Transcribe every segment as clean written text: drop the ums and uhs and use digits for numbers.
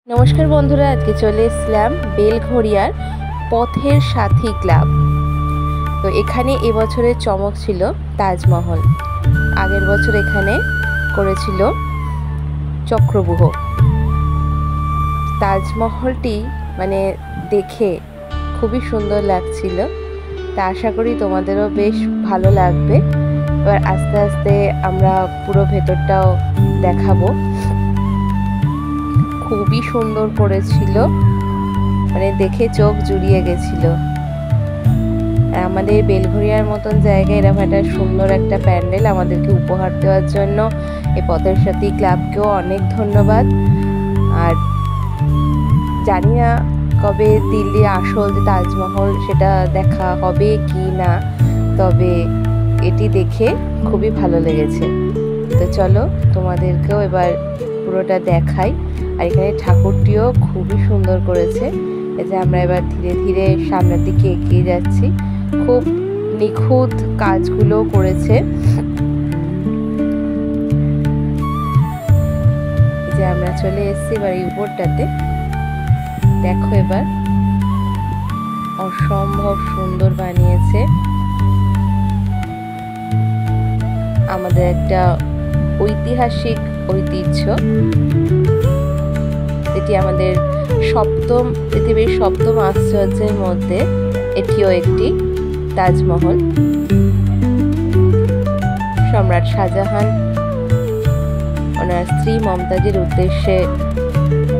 नमस्कार बंधुरा आज के चले एसलाम बेलघरियार पथेर साथी क्लाब। तो एखाने ए बछरेर चमक छिलो ताजमहल। आगेर बछर एखाने करेछिलो चक्रव्यूह। ताजमहलटी माने देखे खूबई सुंदर लागछिलो। ता आशा करी तोमादेरो बेश भालो लागबे। एबार आस्ते आस्ते आमरा पुरो भेतरटाओ देखाबो। खूबই সুন্দর করেছিল, মানে দেখে চোখ জুড়িয়ে গেছিল। আমাদের বেলঘরিয়ার মতন জায়গায় এরকম একটা সুন্দর একটা প্যান্ডেল আমাদেরকে উপহার দেওয়ার জন্য এই পথের সাথী ক্লাবকেও অনেক ধন্যবাদ। আর জানি না কবে দিল্লি আসল যে তাজমহল সেটা দেখা হবে কি না, তবে এটি দেখে খুবই ভালো লেগেছে। তো চলো তোমাদেরকেও এবার পুরোটা দেখাই। আর এখানে ঠাকুরটিও খুবই সুন্দর করেছে। এই যে আমরা এবার ধীরে ধীরে সামনের দিকে এগিয়ে যাচ্ছি। খুব নিখুঁত কাজগুলো করেছে। এই যে আমরা চলে এসেছি এবার এই উপরটাতে। দেখো এবার অসম্ভব সুন্দর বানিয়েছে। আমাদের একটা ঐতিহাসিক ঐতিহ্য, এটি আমাদের পৃথিবীর সপ্তম আশ্চর্যের মধ্যে এটিও একটি তাজমহল। সম্রাট শাহজাহান ওনার স্ত্রী মমতাজের উদ্দেশ্যে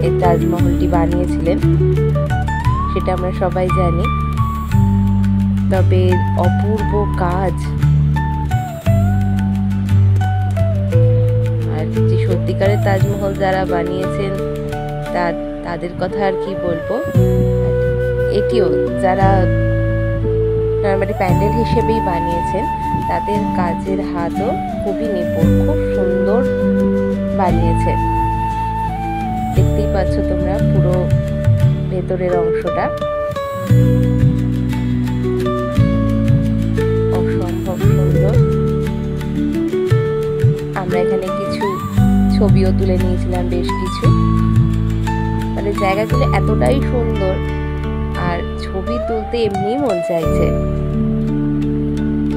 এই তাজমহলটি বানিয়েছিলেন, সেটা আমরা সবাই জানি। তবে অপূর্ব কাজ, আর যে সত্যিকারের তাজমহল যারা বানিয়েছেন তাদের কথা আর কি বলবো। এটিও যারা নরমালি প্যান্ডেল হিসেবেই বানিয়েছেন তাদের কাজের হাতও খুবই নিপুণ, খুব সুন্দর বানিয়েছে। দেখতেই পাচ্ছ তোমরা পুরো ভেতরের অংশটা অসম্ভব সুন্দর। আমরা এখানে কিছু ছবিও তুলে নিয়েছিলাম, বেশ কিছু। মানে জায়গাগুলো এতটাই সুন্দর আর ছবি তুলতে এমনিই মন চাইছে।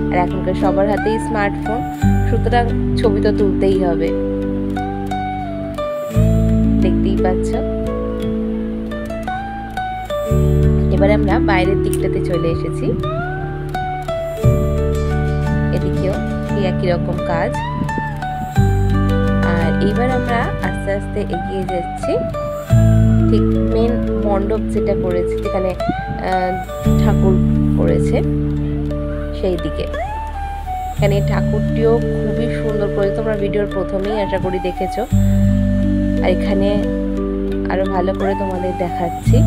আর এখনকার সবার হাতেই স্মার্টফোন, সুতরাং ছবি তো তুলতেই হবে। দেখতেই পাচ্ছ। এবার আমরা বাইরের দিকটাতে চলে এসেছি। এদিকেও একই রকম কাজ। আর এইবার আমরা আস্তে আস্তে এগিয়ে যাচ্ছি ঠিক মেন মণ্ডপ যেটা করেছে, যেখানে ঠাকুর করেছে সেই দিকে। এখানে ঠাকুরটিও খুবই সুন্দর করে তোমরা ভিডিওর প্রথমেই আশা করি দেখেছো। আর এখানে আরো ভালো করে তোমাদের দেখাচ্ছি।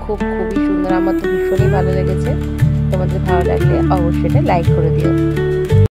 খুবই সুন্দর। আমার তো ভীষণই ভালো লেগেছে। তোমাদের ভালো লাগলে অবশ্যই এটা লাইক করে দিও।